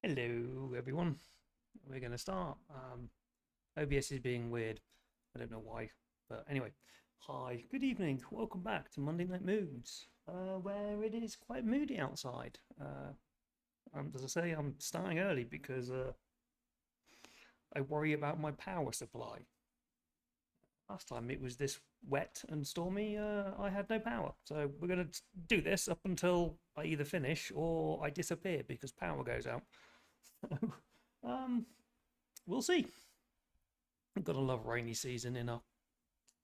Hello, everyone. We're going to start. OBS is being weird. I don't know why. But anyway, hi, good evening. Welcome back to Monday Night Moods, where it is quite moody outside. As I say, I'm starting early because I worry about my power supply. Last time it was this wet and stormy, I had no power. So we're going to do this up until I either finish or I disappear because power goes out. um, we'll see. I've got to love rainy season in a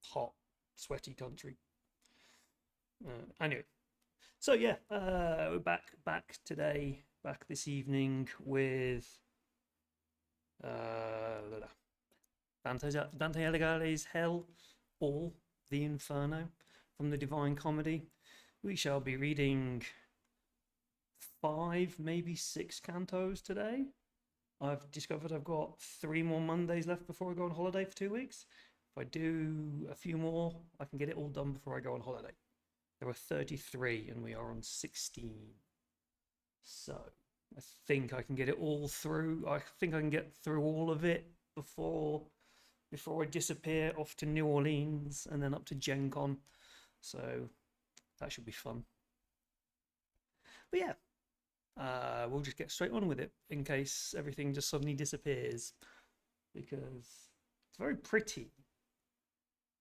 hot, sweaty country. Anyway, so yeah, we're back today, back this evening with uh, Dante Alighieri's Hell or the Inferno from the Divine Comedy. We shall be reading 5, maybe 6 cantos today. I've discovered I've got 3 more Mondays left before I go on holiday for 2 weeks. If I do a few more, I can get it all done before I go on holiday. There are 33 and we are on 16. So I think I can get it all through. I think I can get through all of it before I disappear off to New Orleans and then up to Gen Con. So that should be fun. But yeah, we'll just get straight on with it in case everything just suddenly disappears, because it's very pretty.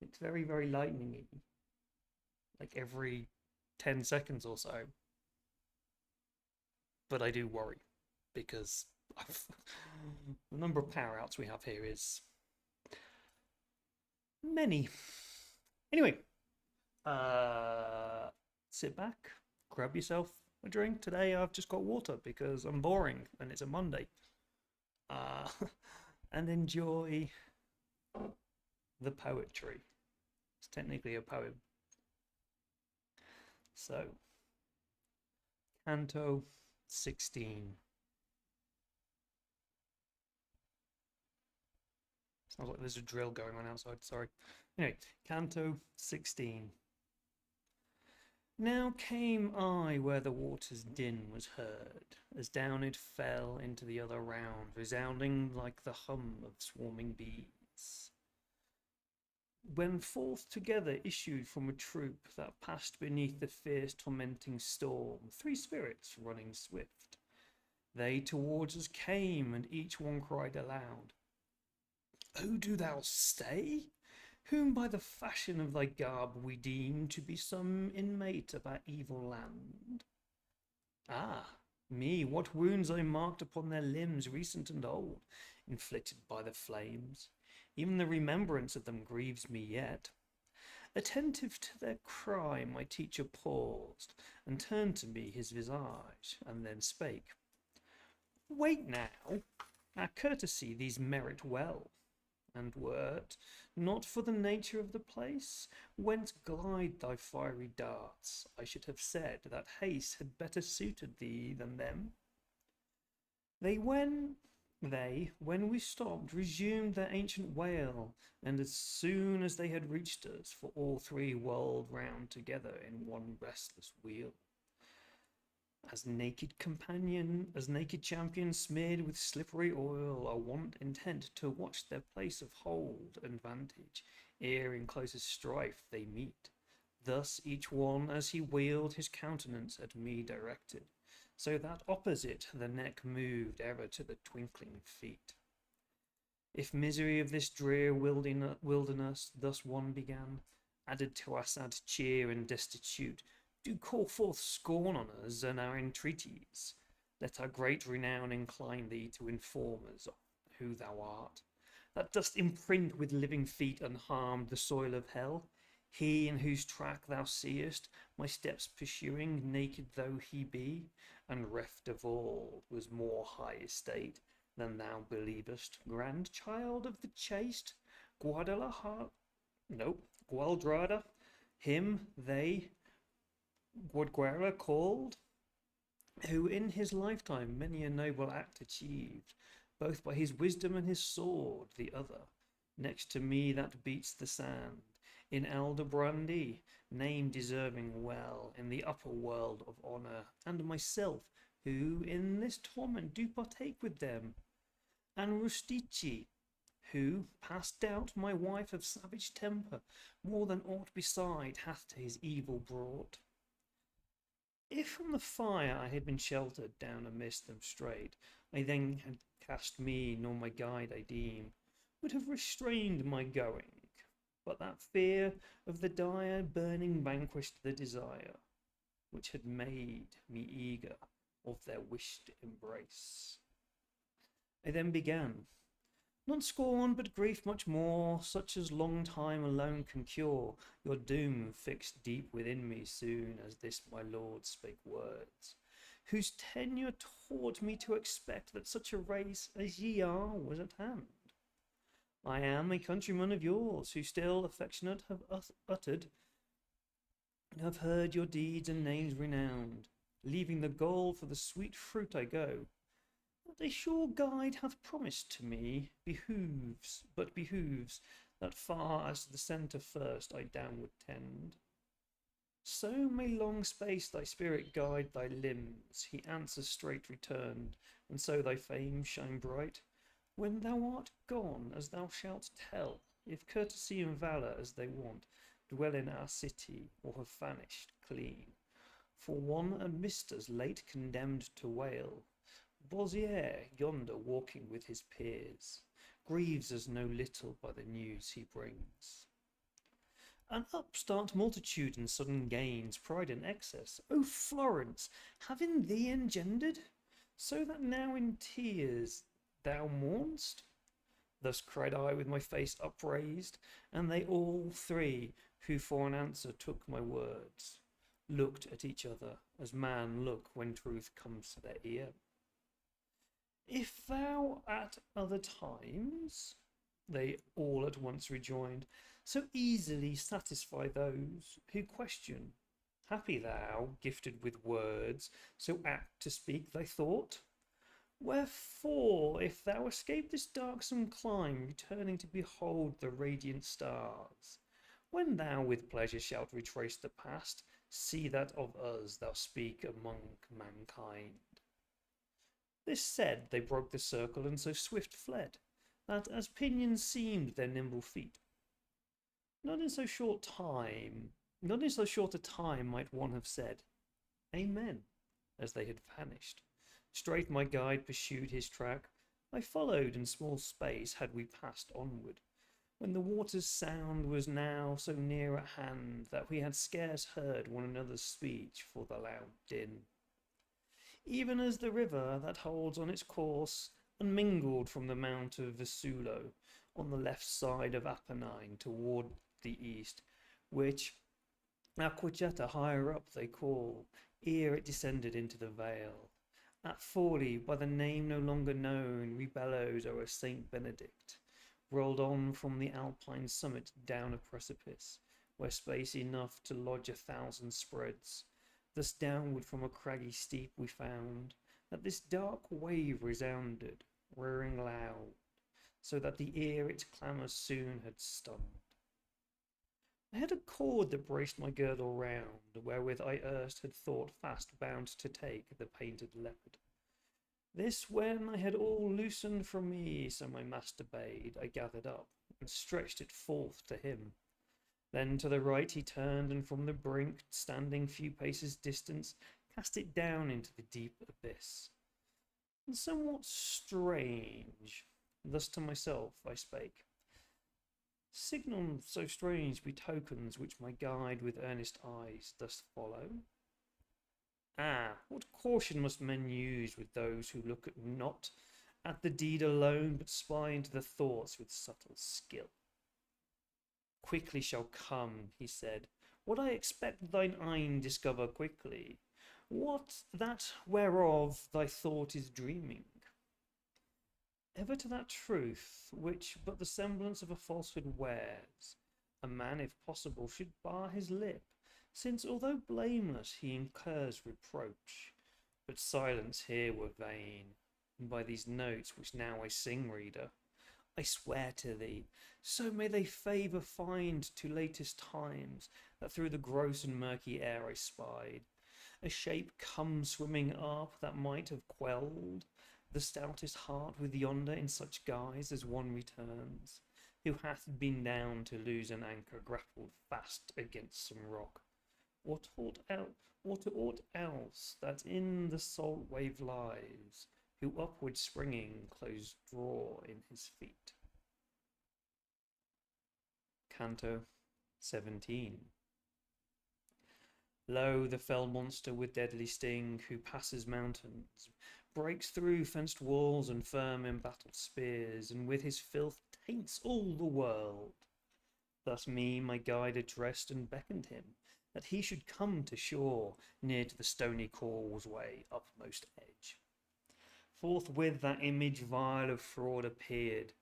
It's very, very lightningy, like every 10 seconds or so. But I do worry because the number of power outs we have here is many. Anyway, sit back, grab yourself a drink. Today I've just got water because I'm boring and it's a Monday. And enjoy the poetry. It's technically a poem. So, Canto 16. Sounds like there's a drill going on outside, sorry. Anyway, Canto 16. Now came I where the water's din was heard, as down it fell into the other round, resounding like the hum of swarming bees. When forth together issued from a troop that passed beneath the fierce tormenting storm 3 spirits running swift. They towards us came, and each one cried aloud, "Oh, do thou stay? Whom by the fashion of thy garb we deem to be some inmate of our evil land. Ah, me, what wounds I marked upon their limbs, recent and old, inflicted by the flames. Even the remembrance of them grieves me yet." Attentive to their cry, my teacher paused, and turned to me his visage, and then spake. "Wait now, our courtesy these merit well. And were't not for the nature of the place, whence glide thy fiery darts, I should have said that haste had better suited thee than them." When we stopped, resumed their ancient wail, and as soon as they had reached us, for all 3 whirled round together in one restless wheel. As naked champions smeared with slippery oil, are wont intent to watch their place of hold and vantage, ere in closest strife they meet. Thus each one, as he wheeled his countenance at me directed, so that opposite the neck moved ever to the twinkling feet. If misery of this drear wilderness thus one began, added to our sad cheer and destitute, do call forth scorn on us and our entreaties. Let our great renown incline thee to inform us who thou art, that dost imprint with living feet unharmed the soil of hell. He in whose track thou seest my steps pursuing, naked though he be, and reft of all, was more high estate than thou believest, grandchild of the chaste Guadalajara, Gualdrada, him they Guadguera called, who in his lifetime many a noble act achieved, both by his wisdom and his sword. The other, next to me that beats the sand, in Aldobrandi, name deserving well in the upper world of honour, and myself who in this torment do partake with them, and Rustici, who, past doubt, my wife of savage temper, more than aught beside, hath to his evil brought. If from the fire I had been sheltered down amidst them straight, I then had cast me, nor my guide I deem, would have restrained my going. But that fear of the dire burning vanquished the desire, which had made me eager of their wished embrace. I then began, not scorn, but grief much more, such as long time alone can cure, your doom fixed deep within me soon as this my lord spake words, whose tenure taught me to expect that such a race as ye are was at hand. I am a countryman of yours, who still affectionate have uttered, have heard your deeds and names renowned. Leaving the goal for the sweet fruit I go. That a sure guide hath promised to me behooves that far as to the centre first I downward tend. So may long space thy spirit guide thy limbs, he answers straight returned, and so thy fame shine bright. When thou art gone, as thou shalt tell, if courtesy and valour as they want dwell in our city, or have vanished clean. For one amidst us late condemned to wail, Bozier yonder walking with his peers, grieves us no little by the news he brings. An upstart multitude and sudden gains, pride and excess, O Florence, have in thee engendered, so that now in tears thou mourn'st? Thus cried I with my face upraised, and they all three, who for an answer took my words, looked at each other as man look when truth comes to their ear. If thou at other times, they all at once rejoined, so easily satisfy those who question, happy thou, gifted with words, so apt to speak thy thought. Wherefore, if thou escape this darksome clime, returning to behold the radiant stars, when thou with pleasure shalt retrace the past, see that of us thou speak among mankind. This said, they broke the circle and so swift fled, that as pinions seemed their nimble feet. Not in so short a time might one have said, Amen, as they had vanished. Straight my guide pursued his track. I followed, in small space had we passed onward, when the water's sound was now so near at hand that we had scarce heard one another's speech for the loud din. Even as the river that holds on its course, unmingled from the mount of Vesulo, on the left side of Apennine toward the east, which Aquagetta higher up they call, ere it descended into the vale. At Forli, by the name no longer known, we bellowed o'er Saint Benedict, rolled on from the Alpine summit down a precipice, where space enough to lodge 1,000 spreads. Thus downward from a craggy steep we found that this dark wave resounded, roaring loud, so that the ear its clamours soon had stunned. I had a cord that braced my girdle round, wherewith I erst had thought fast bound to take the painted leopard. This when I had all loosened from me, so my master bade, I gathered up, and stretched it forth to him. Then to the right he turned, and from the brink, standing few paces distance, cast it down into the deep abyss. And somewhat strange, thus to myself I spake, signal so strange be tokens which my guide with earnest eyes doth follow. Ah, what caution must men use with those who look not at the deed alone, but spy into the thoughts with subtle skill. Quickly shall come, he said, what I expect thine eyne discover quickly, what that whereof thy thought is dreaming. Ever to that truth, which but the semblance of a falsehood wears, a man, if possible, should bar his lip, since, although blameless, he incurs reproach. But silence here were vain, and by these notes which now I sing, reader, I swear to thee, so may they favour find to latest times, that through the gross and murky air I spied, a shape come swimming up that might have quelled the stoutest heart with yonder in such guise as one returns, who hath been down to lose an anchor grappled fast against some rock, or to aught else that in the salt wave lies, who upward springing close draw in his feet. Canto 17. Lo, the fell monster with deadly sting, who passes mountains, breaks through fenced walls and firm embattled spears, and with his filth taints all the world. Thus me my guide addressed and beckoned him, that he should come to shore, near to the stony causeway upmost edge. Forthwith that image vile of fraud appeared,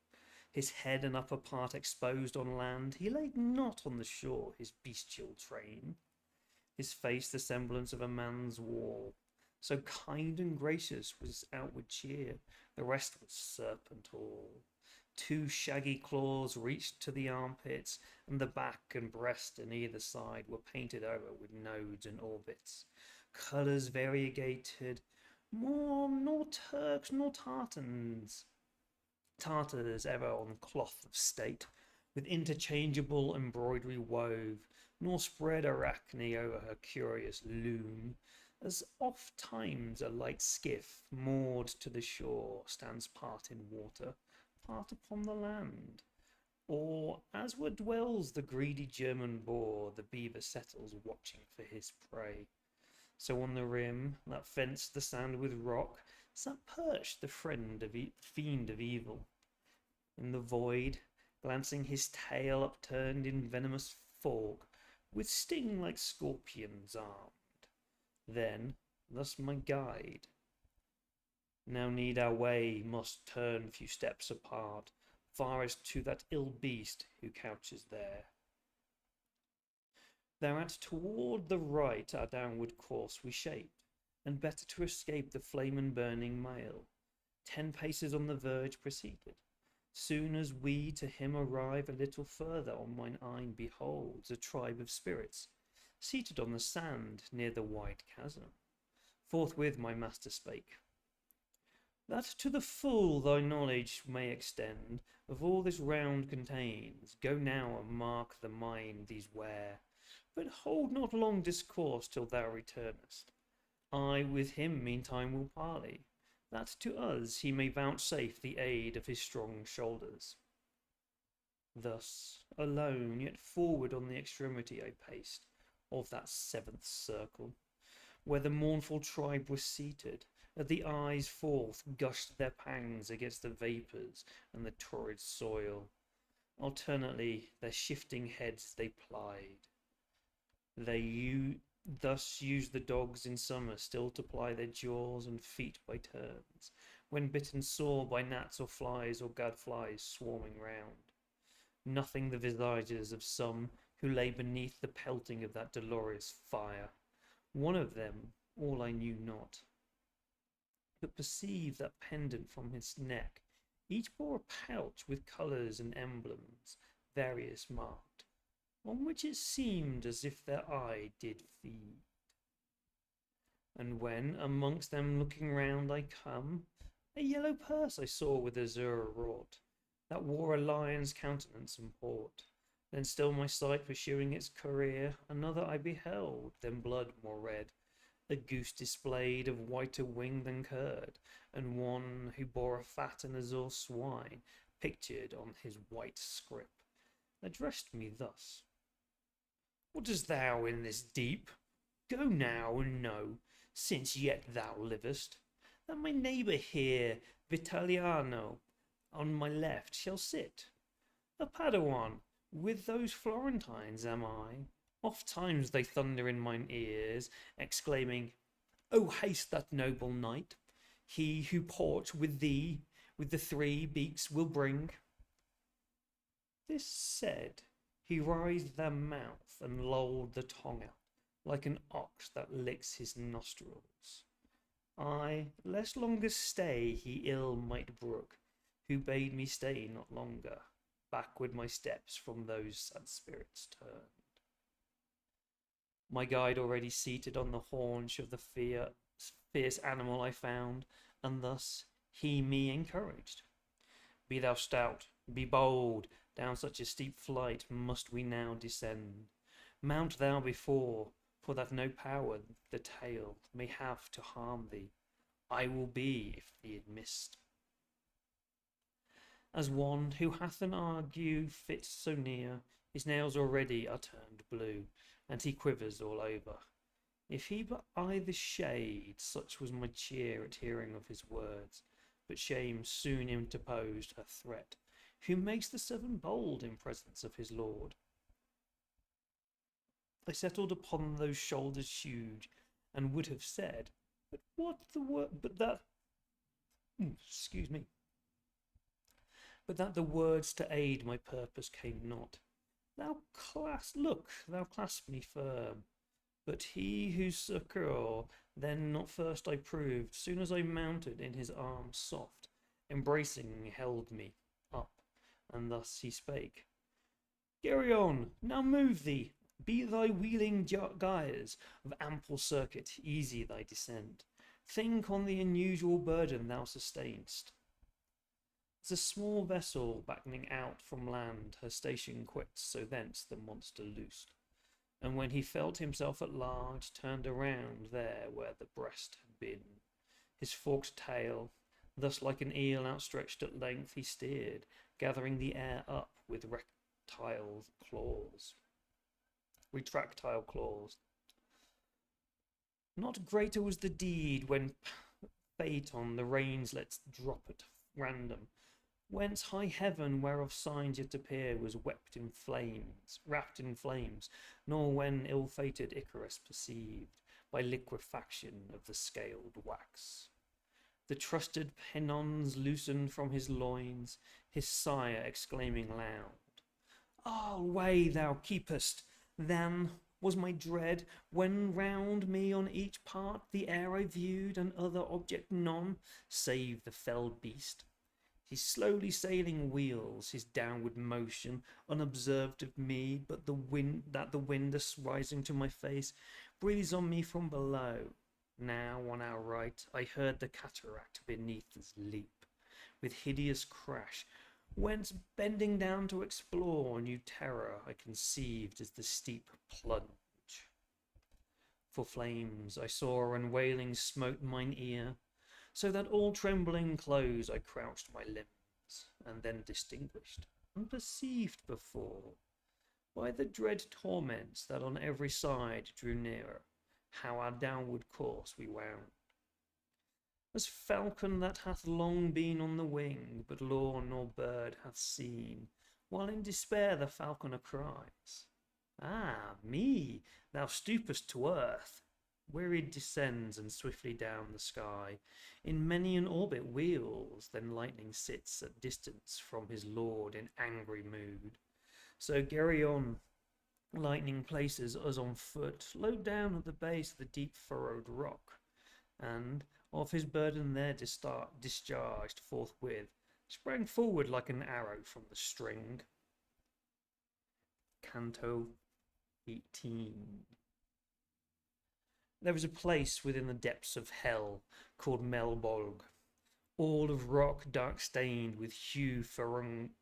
his head and upper part exposed on land. He laid not on the shore his bestial train, his face the semblance of a man's wall. So kind and gracious was outward cheer, the rest was serpent all. 2 shaggy claws reached to the armpits, and the back and breast on either side were painted over with nodes and orbits, colours variegated, more nor Turks nor Tartars ever on cloth of state, with interchangeable embroidery wove, nor spread Arachne over her curious loom, as oft times a light skiff moored to the shore stands part in water, part upon the land, or as where dwells the greedy German boar, the beaver settles watching for his prey. So on the rim that fenced the sand with rock sat perched the fiend of evil. In the void, glancing his tail upturned in venomous fork, with sting like scorpions armed. Then, thus my guide: now need our way must turn few steps apart, far as to that ill beast who couches there. Thereat toward the right our downward course we shaped, and better to escape the flame and burning mail, 10 paces on the verge proceeded. Soon as we to him arrive, a little further on mine eye beholds a tribe of spirits, seated on the sand near the wide chasm. Forthwith my master spake: that to the full thy knowledge may extend of all this round contains, go now and mark the mind these wear, but hold not long discourse till thou returnest. I with him meantime will parley, that to us he may vouchsafe the aid of his strong shoulders. Thus, alone, yet forward on the extremity I paced of that 7th circle, where the mournful tribe was seated. At the eyes forth gushed their pangs against the vapours and the torrid soil. Alternately their shifting heads they plied. Thus used the dogs in summer still to ply their jaws and feet by turns, when bitten sore by gnats or flies or gadflies swarming round. Nothing the visages of some who lay beneath the pelting of that dolorous fire. One of them, all I knew not, but perceived that pendant from his neck. Each bore a pouch with colours and emblems, various marked, on which it seemed as if their eye did feed. And when amongst them looking round I come, a yellow purse I saw with azure wrought, that wore a lion's countenance and port. Then still my sight pursuing its career, another I beheld, then blood more red, a goose displayed of whiter wing than curd, and one who bore a fat and azure swine pictured on his white scrip, addressed me thus: what dost thou in this deep? Go now and know, since yet thou livest, that my neighbour here, Vitaliano, on my left shall sit. A Padawan with those Florentines am I. Oft times they thunder in mine ears, exclaiming, "O haste that noble knight! He who port with thee with the 3 beaks will bring." This said, he writhed their mouth and lolled the tongue out, like an ox that licks his nostrils. I, less longer stay he ill might brook, who bade me stay not longer. Backward my steps from those sad spirits turned. my guide already seated on the haunch of the fierce animal I found, and thus he me encouraged. Be thou stout, be bold, down such a steep flight must we now descend. Mount thou before, for that no power the tail may have to harm thee. I will be if thee had missed. As one who hath an argue fit so near, his nails already are turned blue, and he quivers all over. If he but eye the shade, such was my cheer at hearing of his words. But shame soon interposed her threat. Who makes the servant bold in presence of his lord? I settled upon those shoulders huge, and would have said, but what the word? But that, excuse me. But that the words to aid my purpose came not. Thou clasp me firm. But he whose succour then not first I proved, soon as I mounted in his arms soft, embracing held me up, and thus he spake. Geryon, now move thee, be thy wheeling gyres of ample circuit easy thy descent. Think on the unusual burden thou sustainst. As a small vessel backing out from land her station quits, so thence the monster loosed. And when he felt himself at large, turned around there where the breast had been, his forked tail, thus like an eel outstretched at length, he steered, gathering the air up with retractile claws. Not greater was the deed when Phaeton the reins lets drop at random, whence high heaven, whereof signs yet appear, was wrapped in flames, nor when ill-fated Icarus perceived, by liquefaction of the scaled wax, the trusted pennons loosened from his loins, his sire exclaiming loud, "Ah, way thou keepest! Then was my dread, when round me on each part the air I viewed, and other object none, save the felled beast. His slowly sailing wheels, his downward motion, unobserved of me, but the wind rising to my face, breathes on me from below. Now on our right I heard the cataract beneath us leap, with hideous crash, whence bending down to explore, new terror I conceived as the steep plunge. For flames I saw and wailing smote mine ear, so that all trembling close I crouched my limbs, and then distinguished, unperceived before, by the dread torments that on every side drew nearer, how our downward course we wound. As falcon that hath long been on the wing, but law nor bird hath seen, while in despair the falconer cries, "Ah, me, thou stoopest to earth!" Wearied descends and swiftly down the sky, in many an orbit wheels, then lightning sits at distance from his lord in angry mood. So Geryon lightning places us on foot, low down at the base of the deep furrowed rock, and, of his burden there discharged forthwith, sprang forward like an arrow from the string. Canto 18. There is a place within the depths of hell called Melbolg, all of rock dark stained with hue ferruginous,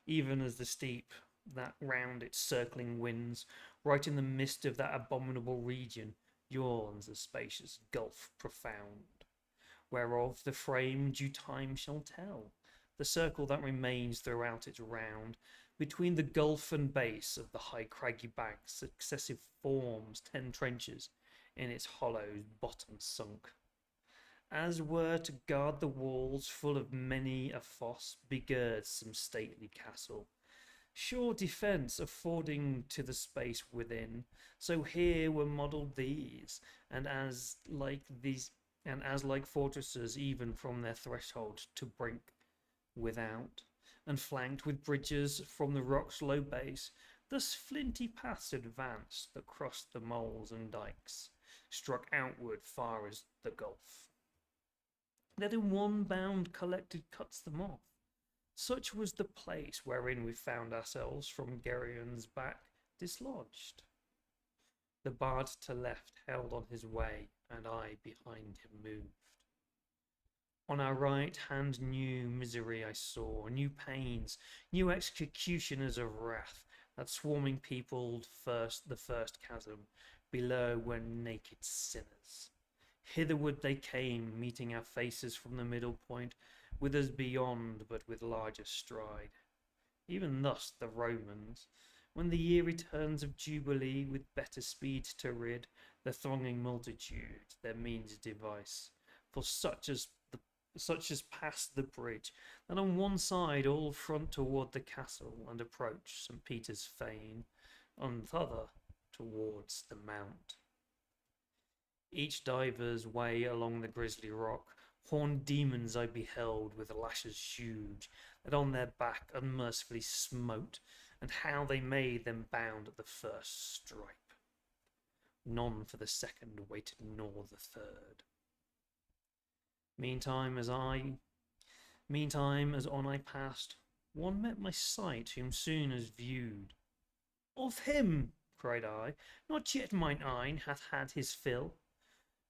even as the steep that round its circling winds, right in the midst of that abominable region, yawns a spacious gulf profound, whereof the frame due time shall tell, the circle that remains throughout its round. Between the gulf and base of the high craggy banks successive forms 10 trenches in its hollows bottom sunk, as were to guard the walls full of many a fosse begirds some stately castle, sure defence affording to the space within. So here were modelled these, and as like fortresses even from their threshold to brink without, and flanked with bridges from the rock's low base, thus flinty paths advanced that crossed the moles and dikes, struck outward far as the gulf, that in one bound collected cuts them off. Such was the place wherein we found ourselves from Geryon's back dislodged. The bard to left held on his way, and I behind him moved. On our right hand new misery I saw, new pains, new executioners of wrath, that swarming peopled the first chasm, below were naked sinners. Hitherward they came, meeting our faces from the middle point, with us beyond, but with larger stride. Even thus the Romans, when the year returns of Jubilee, with better speed to rid the thronging multitude, their means device, for such as pass the bridge, that on one side all front toward the castle and approach St. Peter's fane, on the other towards the mount. Each diver's way along the grisly rock, horned demons I beheld with lashes huge, that on their back unmercifully smote, and how they made them bound at the first stripe. None for the second waited nor the third. Meantime, as on I passed, one met my sight, whom soon as viewed. Of him, cried I, not yet mine eye hath had his fill.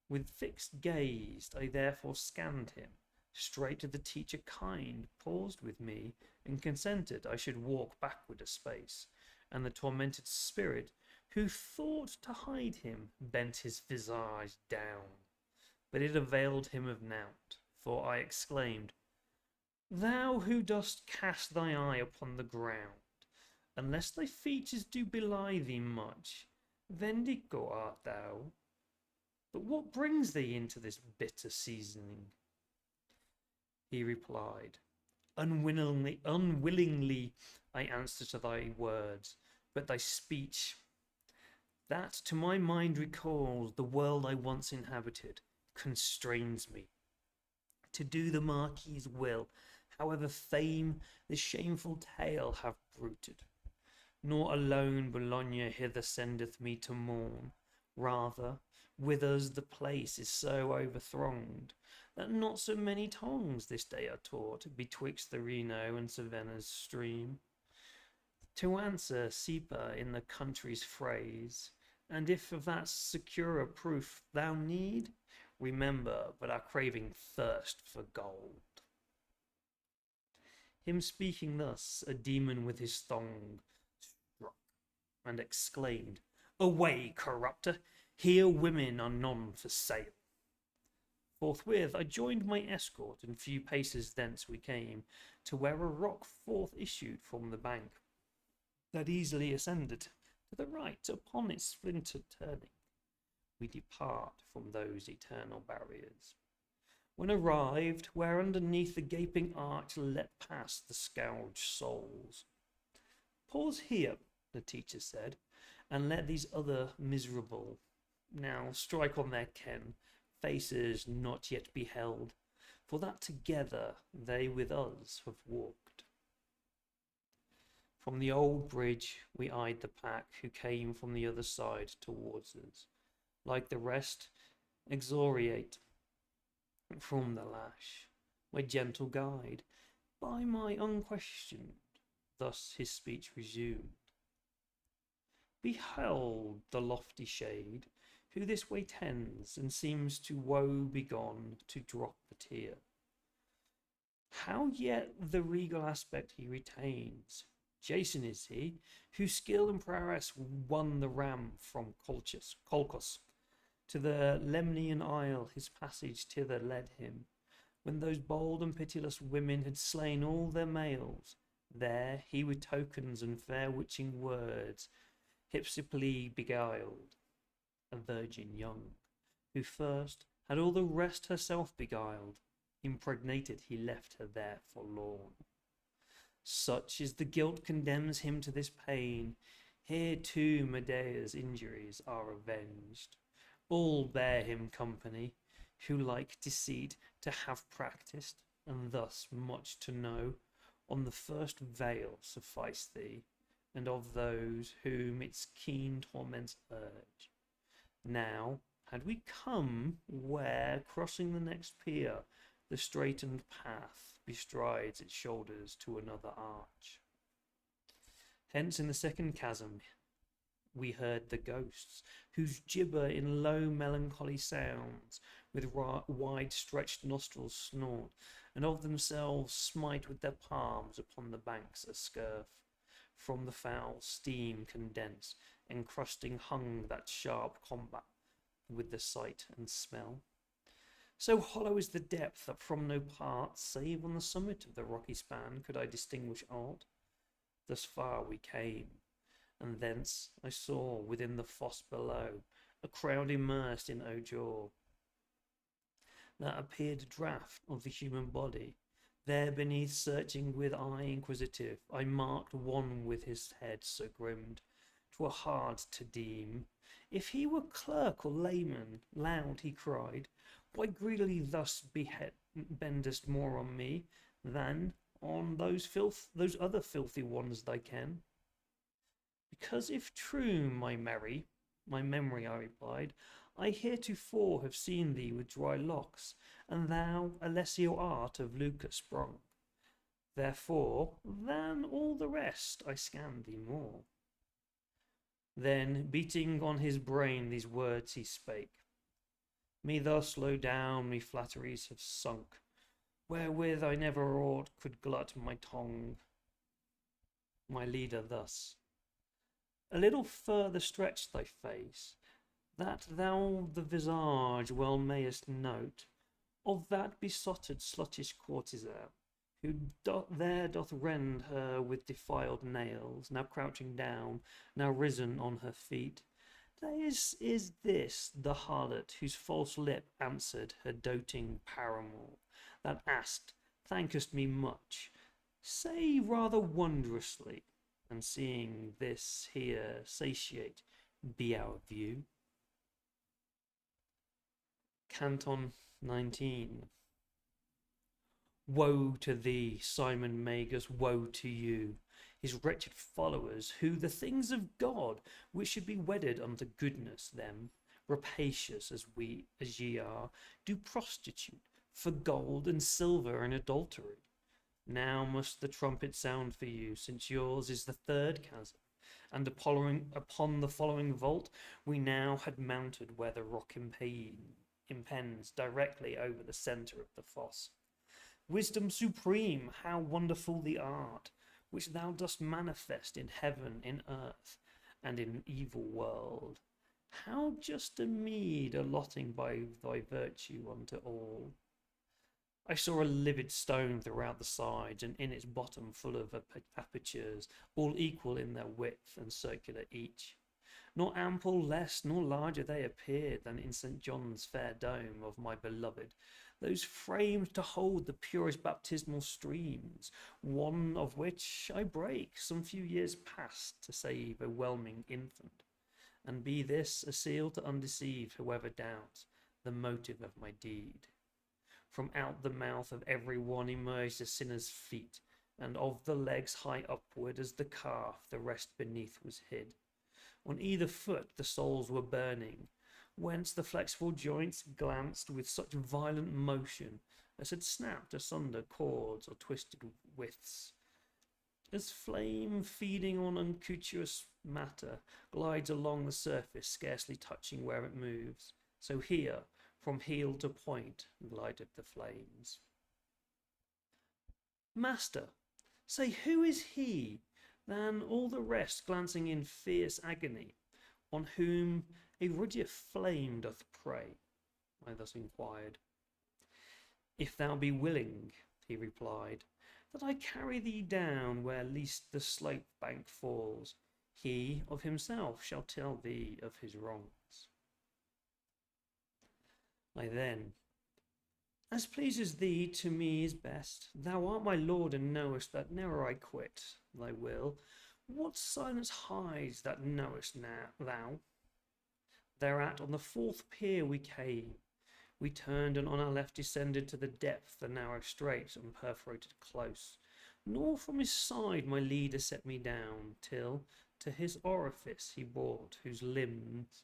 With fixed gaze I therefore scanned him. Straight to the teacher kind paused with me, and consented I should walk backward a space. And the tormented spirit, who thought to hide him, bent his visage down. But it availed him of nought, for I exclaimed, Thou who dost cast thy eye upon the ground, unless thy features do belie thee much, Vendico art thou. But what brings thee into this bitter seasoning? He replied, Unwillingly I answer to thy words, but thy speech, that to my mind recalls the world I once inhabited, constrains me to do the Marquis's will, however fame the shameful tale have bruited. Nor alone Bologna hither sendeth me to mourn, rather with us the place is so overthronged, that not so many tongues this day are taught betwixt the Reno and Cevenna's stream. To answer Sipa in the country's phrase, and if of that securer proof thou need, remember but our craving thirst for gold. Him speaking thus, a demon with his thong struck, and exclaimed, Away, corrupter! Here women are none for sale. Forthwith I joined my escort, and few paces thence we came to where a rock forth issued from the bank, that easily ascended to the right upon its splintered turning. We depart from those eternal barriers. When arrived, where underneath the gaping arch let pass the scourged souls. Pause here, the teacher said, and let these other miserable now strike on their ken, faces not yet beheld, for that together they with us have walked. From the old bridge we eyed the pack who came from the other side towards us, like the rest, exoriate from the lash. My gentle guide, by my unquestioned, thus his speech resumed. Behold the lofty shade, who this way tends, and seems to woe begone to drop a tear. How yet the regal aspect he retains. Jason is he, whose skill and prowess won the ram from Colchos. To the Lemnian isle his passage thither led him, when those bold and pitiless women had slain all their males. There he with tokens and fair witching words Hypsipyle beguiled, a virgin young, who first had all the rest herself beguiled. Impregnated he left her there forlorn. Such is the guilt condemns him to this pain. Here too Medea's injuries are avenged. All bear him company, who like deceit to have practised, and thus much to know. On the first veil suffice thee, and of those whom its keen torments urge. Now had we come where, crossing the next pier, the straitened path bestrides its shoulders to another arch. Hence in the second chasm we heard the ghosts, whose gibber in low melancholy sounds, with wide stretched nostrils snort, and of themselves smite with their palms upon the banks a scurf. From the foul steam condense, encrusting hung that sharp combat with the sight and smell. So hollow is the depth that from no part, save on the summit of the rocky span, could I distinguish aught. Thus far we came, and thence I saw within the fosse below a crowd immersed in ojor, that appeared draught of the human body. There beneath, searching with eye inquisitive, I marked one with his head so grimmed, 'twere hard to deem if he were clerk or layman. Loud he cried, "Why greedily thus bendest more on me than on those other filthy ones thy ken?" "Because if true, my memory," I replied, "I heretofore have seen thee with dry locks, and thou Alessio art of Lucca sprung. Therefore, than all the rest, I scan thee more." Then, beating on his brain, these words he spake: "Me thus low down me flatteries have sunk, wherewith I never aught could glut my tongue." My leader thus: "A little further stretch thy face, that thou the visage well mayest note of that besotted sluttish courtesan, who there doth rend her with defiled nails, now crouching down, now risen on her feet. Is this the harlot whose false lip answered her doting paramour, that asked, thankest me much, say rather wondrously, and seeing this here satiate be our view?" Canton 19. Woe to thee, Simon Magus, woe to you, his wretched followers, who the things of God, which should be wedded unto goodness, them, rapacious as ye are, do prostitute for gold and silver and adultery. Now must the trumpet sound for you, since yours is the third chasm, and upon the following vault we now had mounted, where the rock impends directly over the centre of the fosse. Wisdom supreme, how wonderful the art which thou dost manifest in heaven, in earth, and in evil world! How just a meed allotting by thy virtue unto all! I saw a livid stone throughout the sides, and in its bottom full of apertures, all equal in their width and circular each. Nor ample less nor larger they appeared than in St. John's fair dome of my beloved, those framed to hold the purest baptismal streams, one of which I brake some few years past to save a whelming infant, and be this a seal to undeceive whoever doubts the motive of my deed. From out the mouth of every one emerged a sinner's feet, and of the legs high upward as the calf the rest beneath was hid. On either foot the soles were burning, whence the flexible joints glanced with such violent motion as had snapped asunder cords or twisted withs. As flame feeding on unctuous matter glides along the surface, scarcely touching where it moves, so here, from heel to point, glided the flames. "Master, say who is he, than all the rest glancing in fierce agony, on whom a ruddier flame doth prey?" I thus inquired. "If thou be willing," he replied, "that I carry thee down where least the slope bank falls, he of himself shall tell thee of his wrongs." I then: "As pleases thee to me is best. Thou art my lord, and knowest that ne'er I quit thy will. What silence hides that knowest thou? Thereat on the fourth pier we came. We turned, and on our left descended to the depth, the narrow strait, and perforated close. Nor from his side my leader set me down, till to his orifice he brought, whose limbs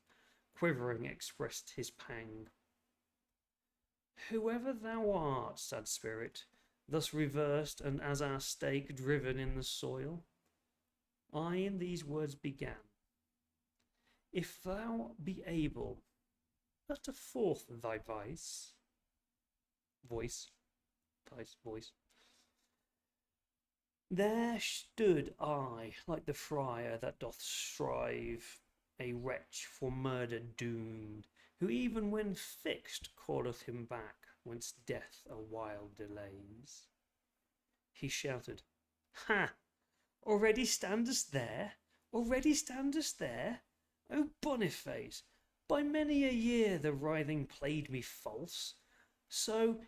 quivering expressed his pang. Whoever thou art, sad spirit, thus reversed, and as our stake driven in the soil, I in these words began. If thou be able, utter forth thy voice, voice. There stood I, like the friar that doth strive, a wretch for murder doomed, who even when fixed calleth him back, whence death a while delays. He shouted, Ha! Already standest there? Already standest there? O Boniface, by many a year the writhing played me false. So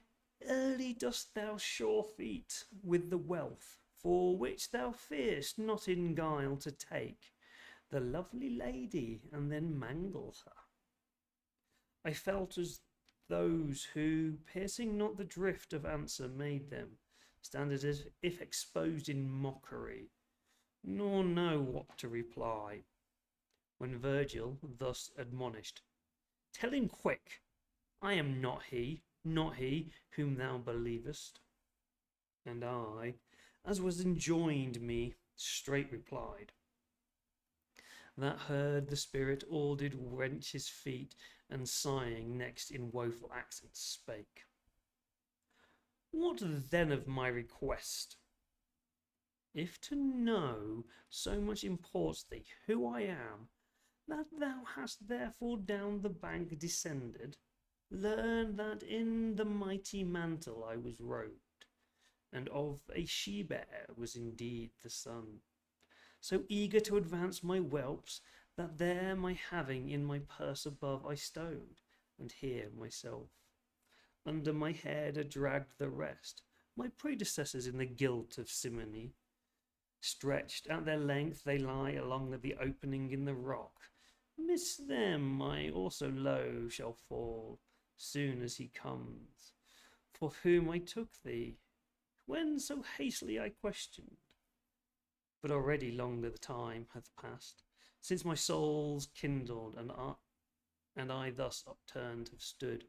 early dost thou sure feet with the wealth, for which thou fear'st not in guile to take the lovely lady, and then mangle her. I felt as those who, piercing not the drift of answer made them, stand as if exposed in mockery, nor know what to reply. When Virgil thus admonished, Tell him quick, I am not he whom thou believest. And I, as was enjoined me, straight replied. That heard the spirit all did wrench his feet, and sighing next in woeful accents spake. What then of my request? If to know so much imports thee who I am, that thou hast therefore down the bank descended, learn that in the mighty mantle I was robed, and of a she-bear was indeed the son, so eager to advance my whelps, that there my having in my purse above I stowed, and here myself. Under my head dragged the rest, my predecessors in the guilt of simony. Stretched at their length they lie along the opening in the rock. Miss them I also low shall fall, soon as he comes, for whom I took thee, when so hastily I questioned. But already longer the time hath passed, since my soul's kindled, and I thus upturned have stood,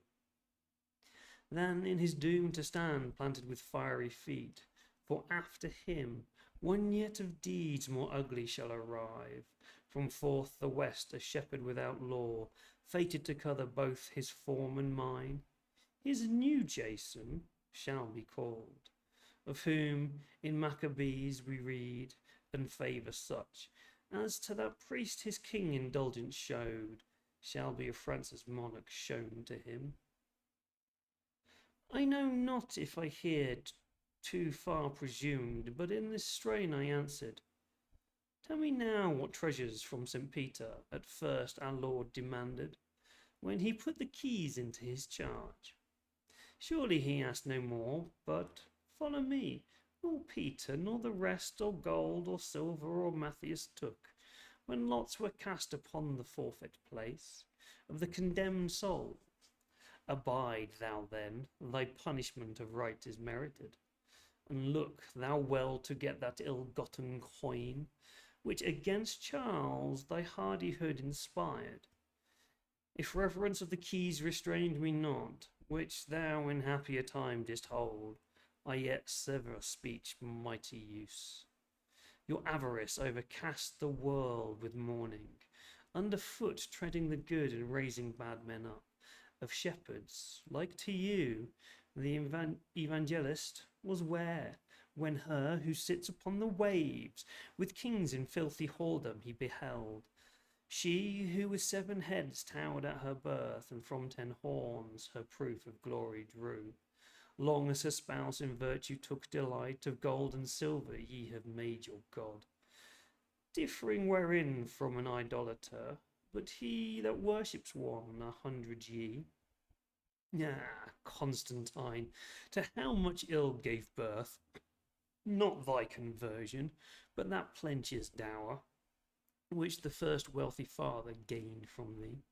than in his doom to stand planted with fiery feet. For after him one yet of deeds more ugly shall arrive, from forth the west a shepherd without law, fated to cover both his form and mine. His new Jason shall be called, of whom in Maccabees we read, and favour such, as to that priest his king indulgence showed, shall be a Francis monarch shown to him. I know not if I here too far presumed, but in this strain I answered, Tell me now what treasures from St. Peter at first our Lord demanded, when he put the keys into his charge. Surely he asked no more, but follow me, nor Peter, nor the rest, or gold, or silver, or Matthias took, when lots were cast upon the forfeit place of the condemned souls. Abide thou then, thy punishment of right is merited, and look thou well to get that ill-gotten coin, which against Charles thy hardihood inspired. If reverence of the keys restrained me not, which thou in happier time didst hold, I yet sever speech mighty use. Your avarice overcast the world with mourning, underfoot treading the good and raising bad men up. Of shepherds, like to you, the evangelist was ware, when her who sits upon the waves, with kings in filthy whoredom he beheld. She who with 7 heads towered at her birth, and from 10 horns her proof of glory drew. Long as her spouse in virtue took delight, of gold and silver ye have made your god, differing wherein from an idolater, but he that worships one 100 ye. Ah, Constantine, to how much ill gave birth, not thy conversion, but that plenteous dower, which the first wealthy father gained from thee.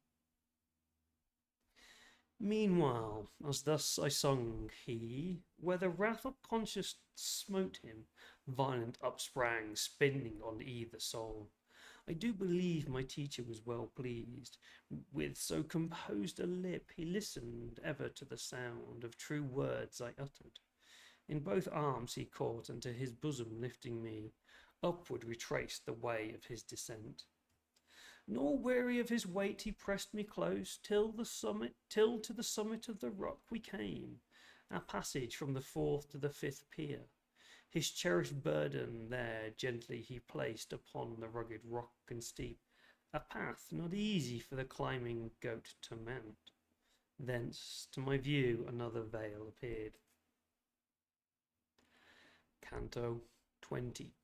Meanwhile, as thus I sung, he, where the wrath of conscience smote him, violent upsprang, spinning on either soul. I do believe my teacher was well pleased. With so composed a lip he listened ever to the sound of true words I uttered. In both arms he caught, and to his bosom lifting me, upward retraced the way of his descent. Nor weary of his weight, he pressed me close till to the summit of the rock we came, our passage from the fourth to the fifth pier. His cherished burden there gently he placed upon the rugged rock and steep, a path not easy for the climbing goat to mount. Thence to my view another vale appeared. Canto 20.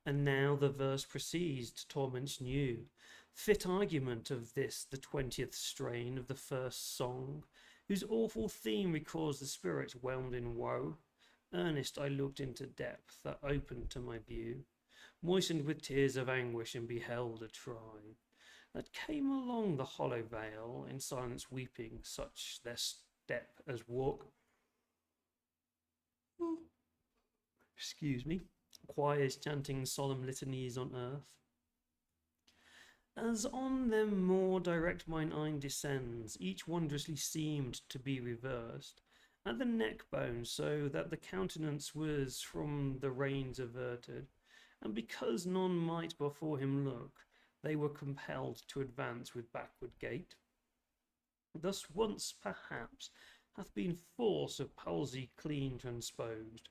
And now the verse proceeds to torments new, fit argument of this the 20th strain of the first song, whose awful theme recalls the spirit whelmed in woe. Earnest I looked into depth that opened to my view, moistened with tears of anguish, and beheld a tribe that came along the hollow vale, in silence weeping, such their step as walk. Excuse me. Choirs chanting solemn litanies on earth. As on them more direct mine eye descends, each wondrously seemed to be reversed at the neck bone, so that the countenance was from the reins averted, and because none might before him look, they were compelled to advance with backward gait. Thus once perhaps hath been force of palsy clean transposed,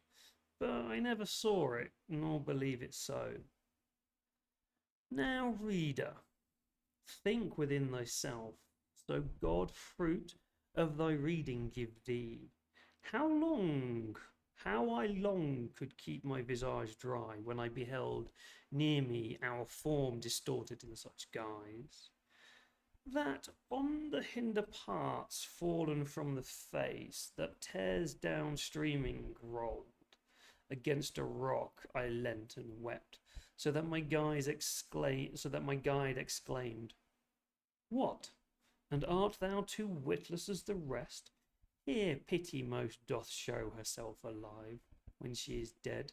but I never saw it, nor believe it so. Now, reader, think within thyself, so God fruit of thy reading give thee. How I long could keep my visage dry when I beheld near me our form distorted in such guise, that on the hinder parts fallen from the face, that tears down streaming rolled against a rock, I leant and wept, so that my guide exclaimed, "What? And art thou too witless as the rest? Here pity most doth show herself alive, when she is dead.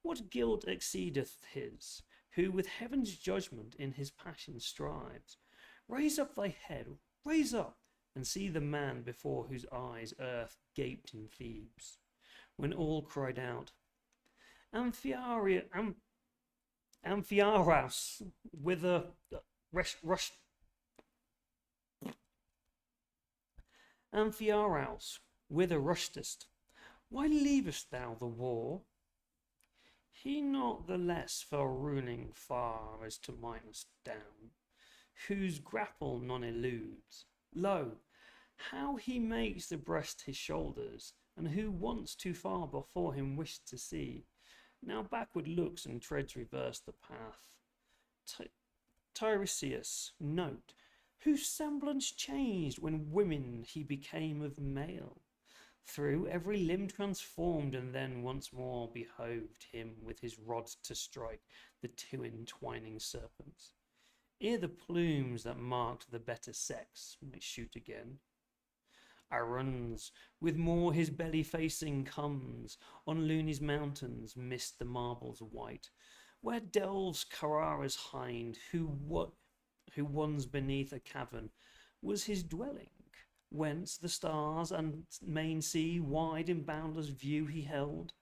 What guilt exceedeth his, who with heaven's judgment in his passion strives? Raise up thy head, raise up, and see the man before whose eyes earth gaped in Thebes, when all cried out, Amphiaraus, whither Amphiaraus, whither rushtest? Why leavest thou the war? He not the less fell ruling far as to Minos down, whose grapple none eludes. Lo, how he makes the breast his shoulders, and who once too far before him wished to see, now backward looks and treads reverse the path. Tiresias, note, whose semblance changed when women he became of male, through every limb transformed, and then once more behoved him with his rod to strike the two entwining serpents, ere the plumes that marked the better sex might shoot again. Aruns, with more his belly facing, comes on Luni's mountains, mist the marbles white, where delves Carrara's hind, who once beneath a cavern was his dwelling, whence the stars and main sea wide in boundless view he held.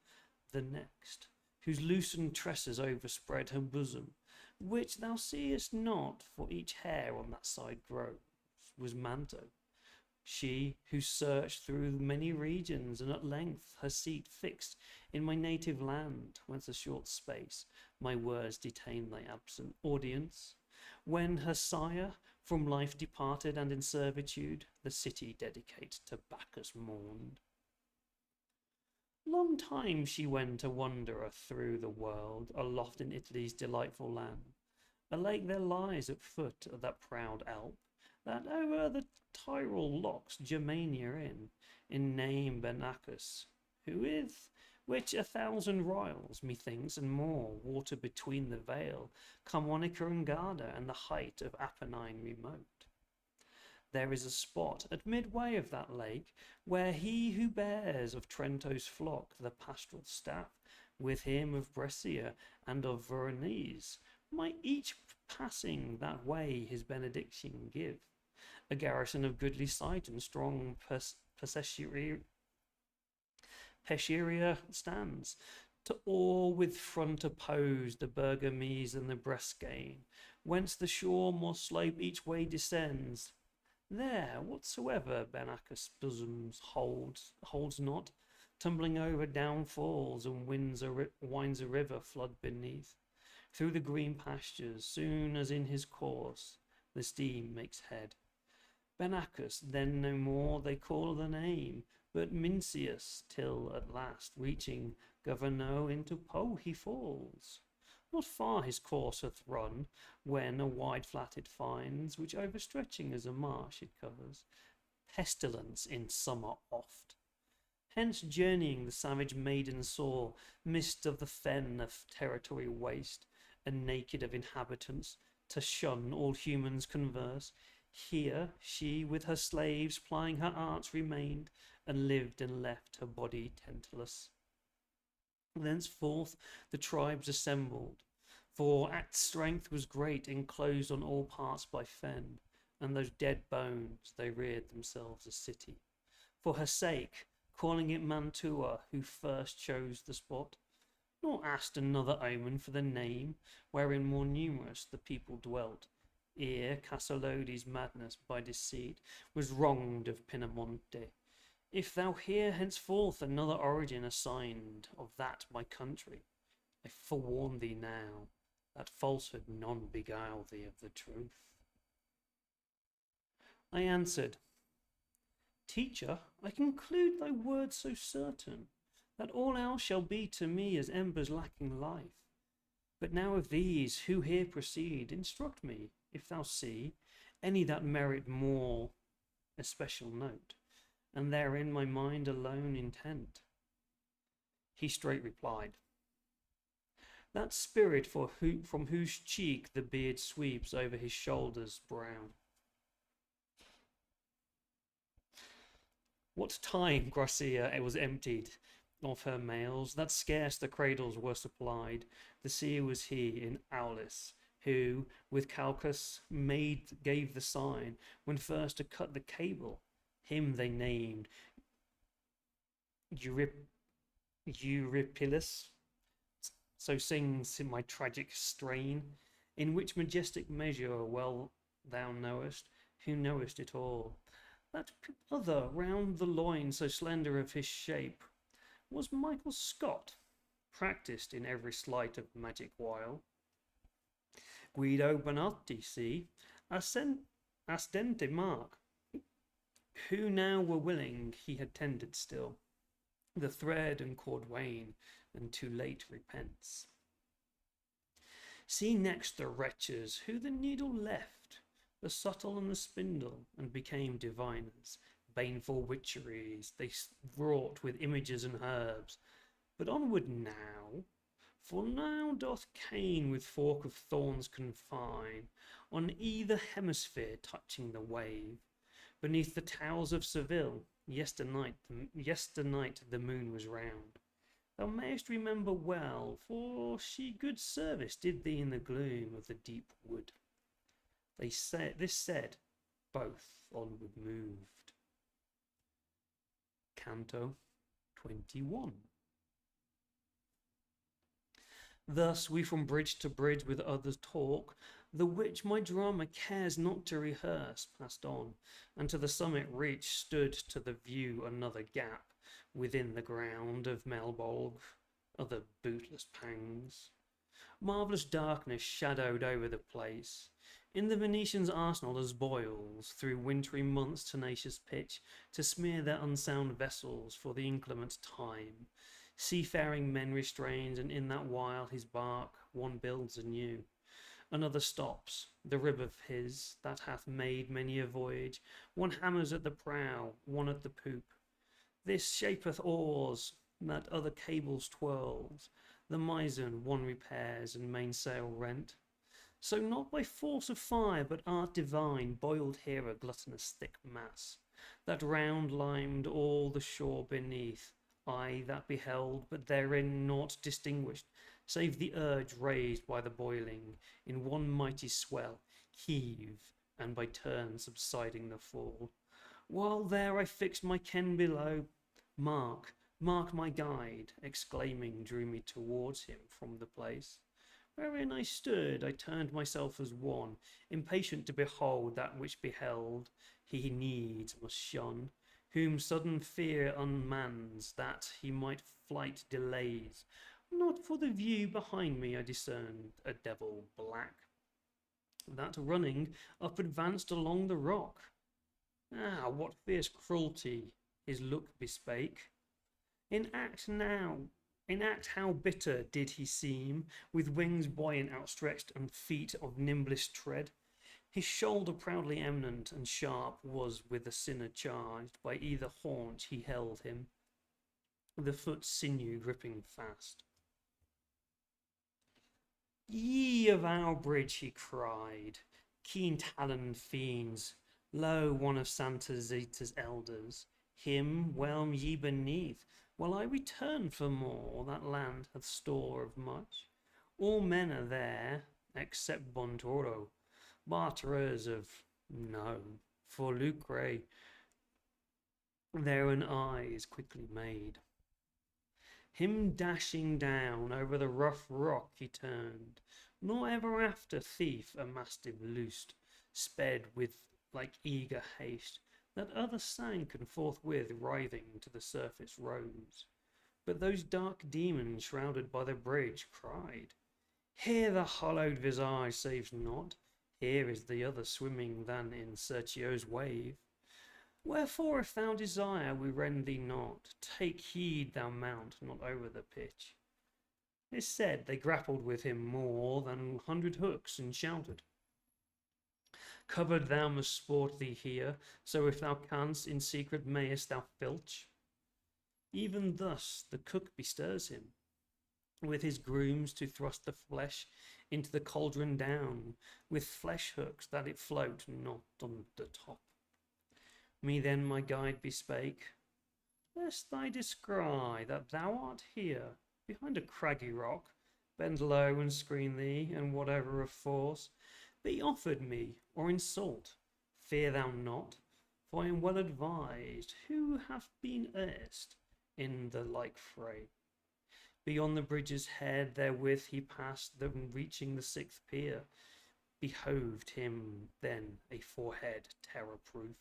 The next, whose loosened tresses overspread her bosom, which thou seest not, for each hair on that side grows, was Manto. She who searched through many regions, and at length her seat fixed in my native land, whence a short space my words detain thy absent audience, when her sire from life departed, and in servitude the city dedicate to Bacchus mourned. Long time she went a wanderer through the world, aloft in Italy's delightful land. A lake there lies at foot of that proud Alp, that o'er the Tyrol locks Germania in name Benacus, who with which 1,000 royals, methinks, and more, water between the vale, Carmonica and Garda, and the height of Apennine remote. There is a spot at midway of that lake, where he who bears of Trento's flock the pastoral staff, with him of Brescia and of Veronese, might each passing that way his benediction give. A garrison of goodly sight and strong Peschiria stands, to awe with front opposed the Bergamese and the Bresciane, whence the shore more slope each way descends. There, whatsoever Benacus bosoms holds not, tumbling over downfalls and winds a river flood beneath. Through the green pastures, soon as in his course the steam makes head. Benacus then no more they call the name, but Mincius, till at last, reaching Governo into Po he falls. Not far his course hath run, when a wide flat it finds, which overstretching as a marsh it covers, pestilence in summer oft. Hence journeying the savage maiden saw, mist of the fen of territory waste, and naked of inhabitants, to shun all humans converse. Here she with her slaves plying her arts remained, and lived and left her body tentless. Thenceforth the tribes assembled, for Act's strength was great, enclosed on all parts by fen, and those dead bones they reared themselves a city. For her sake, calling it Mantua, who first chose the spot, nor asked another omen for the name, wherein more numerous the people dwelt, ere Casalodi's madness by deceit was wronged of Pinamonte. If thou hear henceforth another origin assigned of that my country, I forewarn thee now, that falsehood none beguile thee of the truth. I answered, Teacher, I conclude thy words so certain, that all else shall be to me as embers lacking life. But now of these who here proceed, instruct me, if thou see any that merit more especial note, and therein my mind alone intent. He straight replied, That spirit from whose cheek the beard sweeps over his shoulders brown. What time, Gracia, it was emptied of her males, that scarce the cradles were supplied, the seer was he in Aulis, who with Calchas gave the sign, when first to cut the cable. Him they named Eurypylus. So sings in my tragic strain, in which majestic measure well thou knowest, who knowest it all. That other round the loin, so slender of his shape, was Michael Scott, practised in every sleight of magic wile. Guido Bonatti, see, Ascendente Mark, who now were willing he had tended still, the thread and cord wane, and too late repents. See next the wretches who the needle left, the subtle and the spindle, and became diviners. Baneful witcheries they wrought with images and herbs. But onward now, for now doth Cain with fork of thorns confine, on either hemisphere touching the wave. Beneath the towers of Seville, yesternight the moon was round. Thou mayest remember well, for she good service did thee in the gloom of the deep wood. This said, both onward moved. Canto 21. Thus we from bridge to bridge with others talk, the which my drama cares not to rehearse, passed on, and to the summit reached stood to the view another gap within the ground of Melbolg, other bootless pangs. Marvellous darkness shadowed over the place. In the Venetians' arsenal as boils, through wintry months tenacious pitch, to smear their unsound vessels for the inclement time. Seafaring men restrained, and in that while his bark one builds anew. Another stops, the rib of his, that hath made many a voyage. One hammers at the prow, one at the poop. This shapeth oars, that other cables twirls. The mizzen one repairs, and mainsail rent. So not by force of fire, but art divine, boiled here a gluttonous thick mass, that round limed all the shore beneath. I that beheld, but therein naught distinguished, save the urge raised by the boiling, in one mighty swell, heave, and by turns subsiding the fall. While there I fixed my ken below, Mark my guide, exclaiming, drew me towards him from the place. Wherein I stood, I turned myself as one, impatient to behold that which beheld he needs must shun, whom sudden fear unmans, that he might flight delays. Not for the view behind me I discerned a devil black, that running up advanced along the rock. Ah, what fierce cruelty his look bespake! In act now, in act how bitter did he seem, with wings buoyant outstretched and feet of nimblest tread. His shoulder proudly eminent and sharp was with the sinner charged, by either haunch he held him, the foot sinew gripping fast. Ye of our bridge, he cried, keen-taloned fiends, lo, one of Santa Zita's elders, him whelm ye beneath, while I return for more, that land hath store of much. All men are there, except Bontoro, barterers of no, for lucre their own eyes quickly made. Him dashing down over the rough rock he turned, nor ever after thief a mastiff loosed, sped with like eager haste, that other sank and forthwith writhing to the surface rose. But those dark demons shrouded by the bridge cried, here the hollowed visage saves not, here is the other swimming than in Sergio's wave. Wherefore, if thou desire, we rend thee not. Take heed thou mount not over the pitch. This said, they grappled with him more than 100 hooks, and shouted, covered thou must sport thee here, so if thou canst, in secret mayest thou filch. Even thus the cook bestirs him, with his grooms to thrust the flesh into the cauldron down, with flesh hooks that it float not on the top. Me then my guide bespake, lest I descry that thou art here, behind a craggy rock, bend low and screen thee, and whatever of force be offered me, or insult, fear thou not, for I am well advised, who hath been erst in the like fray. Beyond the bridge's head therewith he passed, then reaching the 6th pier, behoved him then a forehead terror-proof.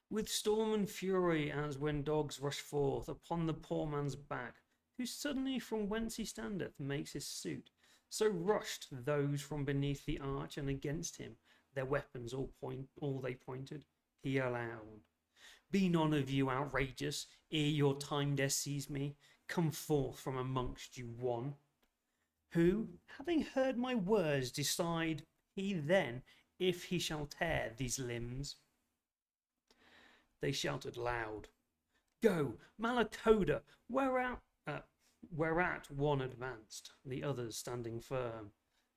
With storm and fury, as when dogs rush forth upon the poor man's back, who suddenly from whence he standeth makes his suit, so rushed those from beneath the arch, and against him their weapons all they pointed. He allowed, be none of you outrageous, ere your time dare seize me. Come forth from amongst you one, who, having heard my words, decide he then if he shall tear these limbs. They shouted loud, go, Malacoda, whereat one advanced, the others standing firm,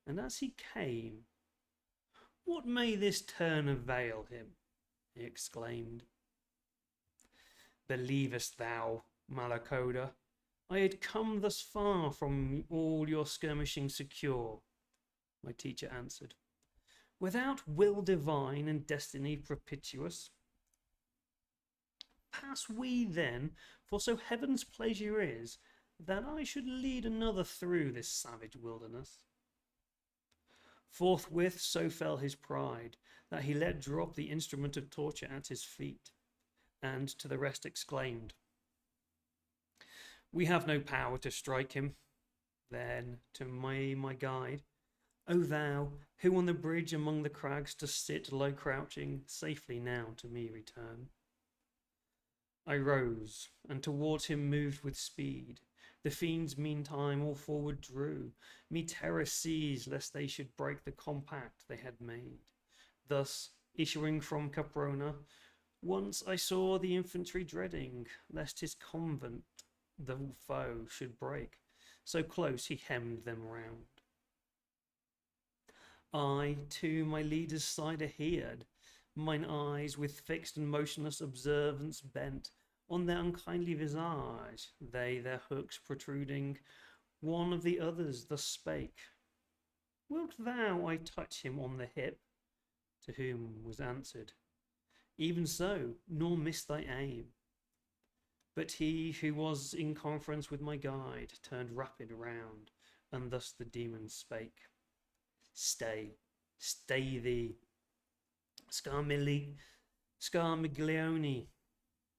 and as he came, what may this turn avail him? He exclaimed. Believest thou, Malacoda, I had come thus far from all your skirmishing secure? My teacher answered, without will divine and destiny propitious. Pass we then, for so heaven's pleasure is, that I should lead another through this savage wilderness. Forthwith so fell his pride, that he let drop the instrument of torture at his feet, and to the rest exclaimed, we have no power to strike him. Then to my guide, O thou, who on the bridge among the crags dost sit low crouching, safely now to me return. I rose, and towards him moved with speed. The fiends meantime all forward drew. Me terror seized, lest they should break the compact they had made. Thus, issuing from Caprona, once I saw the infantry dreading, lest his convent the foe should break. So close he hemmed them round. I to my leader's side adhered, mine eyes with fixed and motionless observance bent on their unkindly visage, they their hooks protruding. One of the others thus spake, wilt thou I touch him on the hip? To whom was answered, even so, nor miss thy aim. But he who was in conference with my guide turned rapid round, And thus the demon spake. Stay thee, Scarmiglione.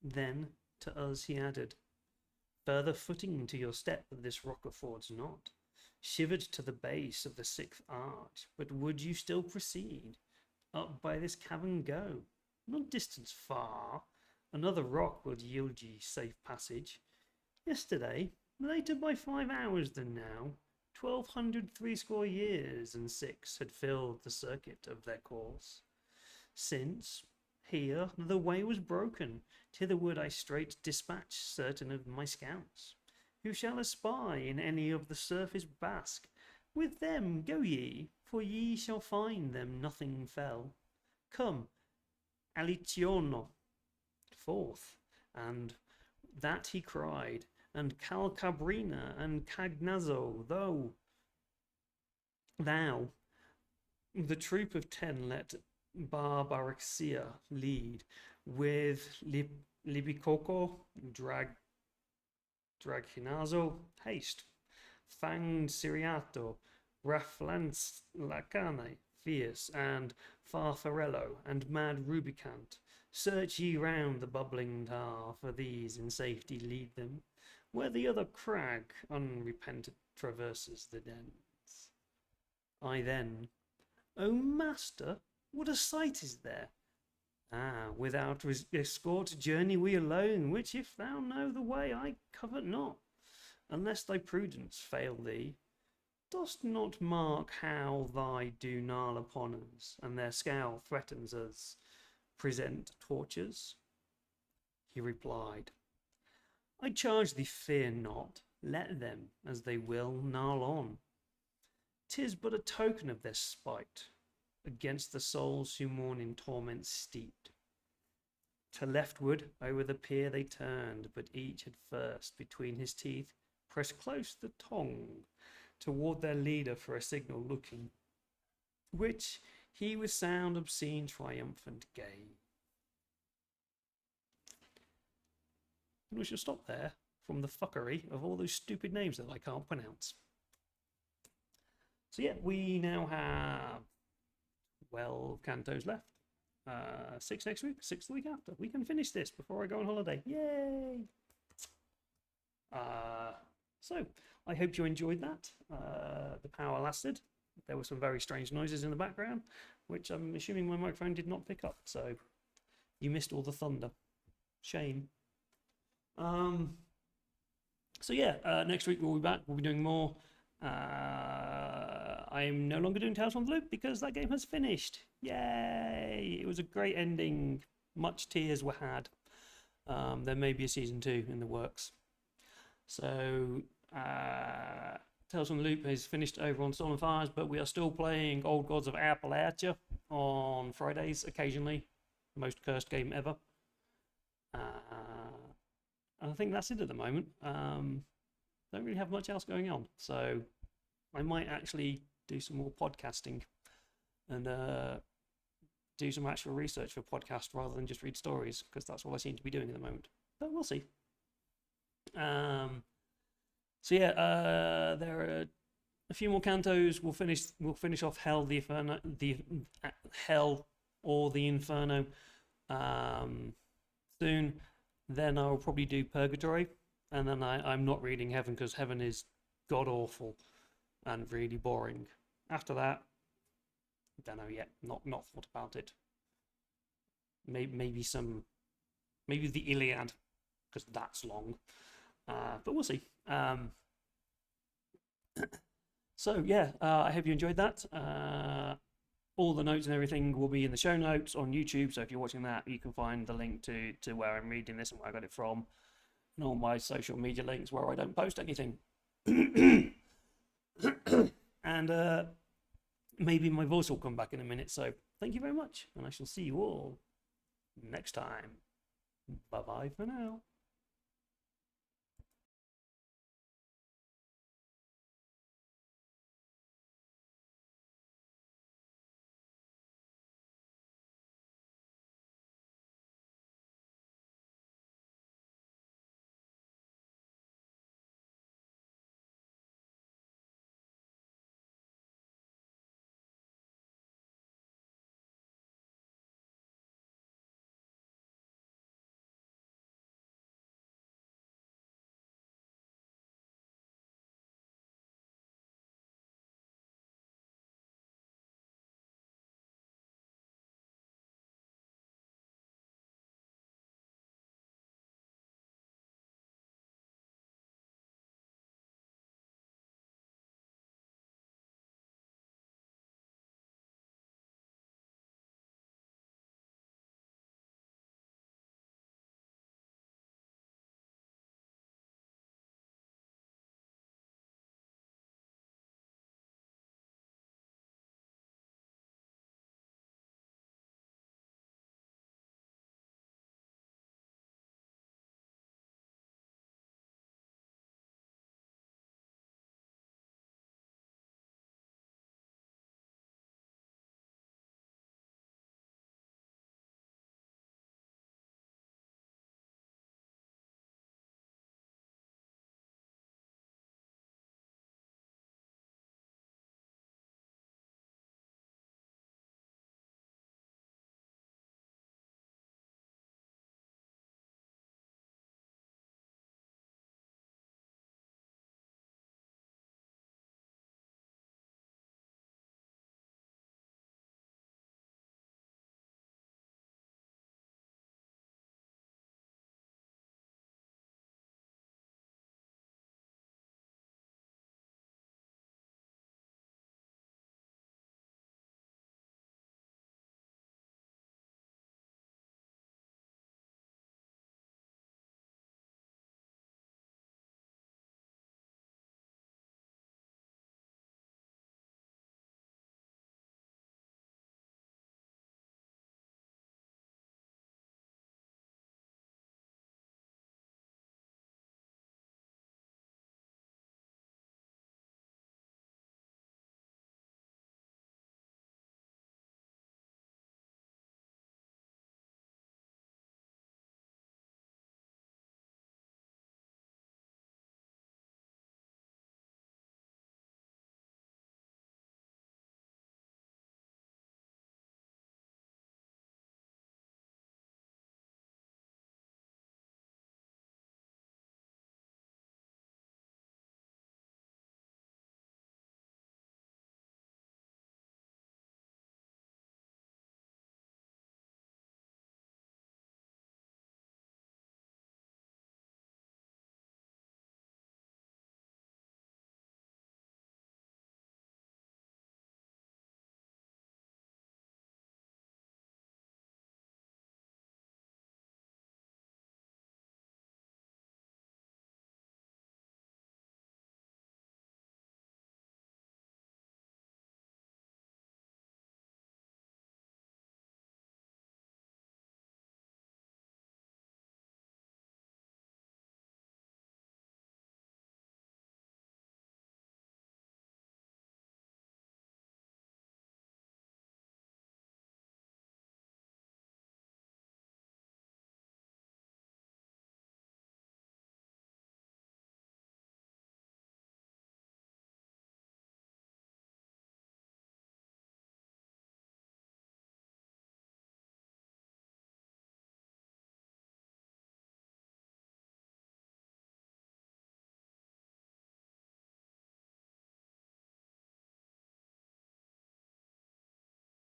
Then to us he added, further footing to your step this rock affords not. Shivered to the base of the 6th arch, but would you still proceed? Up by this cavern go, not distance far, another rock will yield ye safe passage. Yesterday, later by 5 hours than now, 1200 threescore years and 6 had filled the circuit of their course. Since here the way was broken, thitherward I straight dispatch certain of my scouts, who shall espy in any of the surface bask. With them go ye, for ye shall find them nothing fell. Come, aliciono, forth, and that he cried, and Calcabrina and Cagnazzo, thou, the troop of 10 let Barbaraxia lead, with Libicoco, Draghinazo, haste, Fanged Siriato, Rafflans Lacane, fierce, and Farfarello, and mad Rubicant. Search ye round the bubbling tar, for these in safety lead them, where the other crag unrepented traverses the dens. I then, O master, what a sight is there! Ah, without escort journey we alone, which if thou know the way I covet not, unless thy prudence fail thee. Dost not mark how thy do gnarl upon us, and their scowl threatens us, present tortures? He replied, I charge thee fear not, let them, as they will, gnarl on. 'Tis but a token of their spite against the souls who mourn in torments steeped. To leftward over the pier they turned, but each had first between his teeth pressed close the tongue toward their leader for a signal looking, which he with sound obscene triumphant gave. And we shall stop there from the fuckery of all those stupid names that I can't pronounce. So yeah, we now have 12 cantos left. 6 next week, 6 the week after. We can finish this before I go on holiday. Yay! So I hope you enjoyed that. The power lasted. There were some very strange noises in the background, which I'm assuming my microphone did not pick up. So you missed all the thunder. Shame. So yeah, next week we'll be back. We'll be doing more. I'm no longer doing Tales from the Loop because that game has finished. Yay! It was a great ending. Much tears were had. There may be a season 2 in the works. So Tales from the Loop is finished over on Stolen Fires, but we are still playing Old Gods of Appalachia on Fridays occasionally. Most cursed game ever. And I think that's it at the moment. Don't really have much else going on, so I might actually do some more podcasting and do some actual research for podcasts rather than just read stories, because that's all I seem to be doing at the moment. But we'll see. So yeah, there are a few more cantos. We'll finish off Hell, the Inferno, Hell or the Inferno soon. Then I'll probably do Purgatory, and then I'm not reading Heaven because Heaven is god awful and really boring. After that, don't know yet. Not thought about it. Maybe the Iliad, because that's long. But we'll see. So yeah, I hope you enjoyed that. All the notes and everything will be in the show notes on YouTube. So if you're watching that, you can find the link to where I'm reading this and where I got it from, and all my social media links where I don't post anything. And maybe my voice will come back in a minute. So thank you very much, and I shall see you all next time. Bye bye for now.